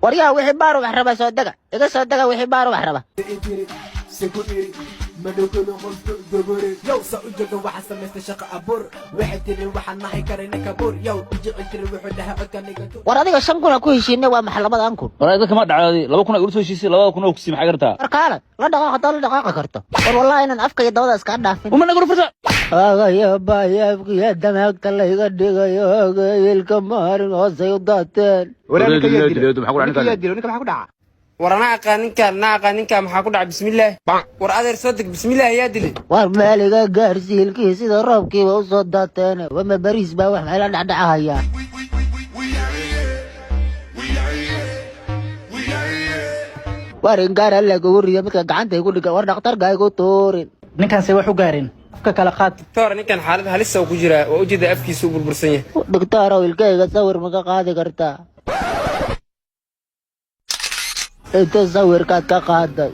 وريها وحي بارو بحربة صدقة إذا صدقة وحي بارو بحربة مدوكلو قلت دبري يو سأجد وحسن مستشق أبور واحد تري وحن نحي كرينا كبور يو تجي تري وحدها أكني كتور وراديك الشنكون أكو شيء نوا محلبة أنكون وراي كما دعادي لو كنا يقولوا شيء لو كنا وكسي maxay gartaa markaale la dhaqaaqo la dhaqaaqo karto war wallahi inaan afka iyo dawada iska dhaafin uma naguru fursa ya baayafkiya damaagta la iga dhigayo ilka maarin hoosay u daateen waraanka yadilo ninka maxaa ku dhaca warana aqaaninka maxaa ku dhaca bismillaah war adeer sadig bismillaah yaa dilay war maaliga gaarsiilkii sida roobkiiba u soo daateen wama bariis baa wax meela dhacdhacaya war ingaara la gowriyo midka gacanta ay ku dhiga war dhakhtarka ay ku toorin ninkaasay wax u gaareen afka kala qaad doctor ninkan xaalad halis ah ku jira oo ujeeda afkiisu burbursan yahay doctor ilkayga sawir ma ka qaadi kartaa inta sawirkaad ka qaaday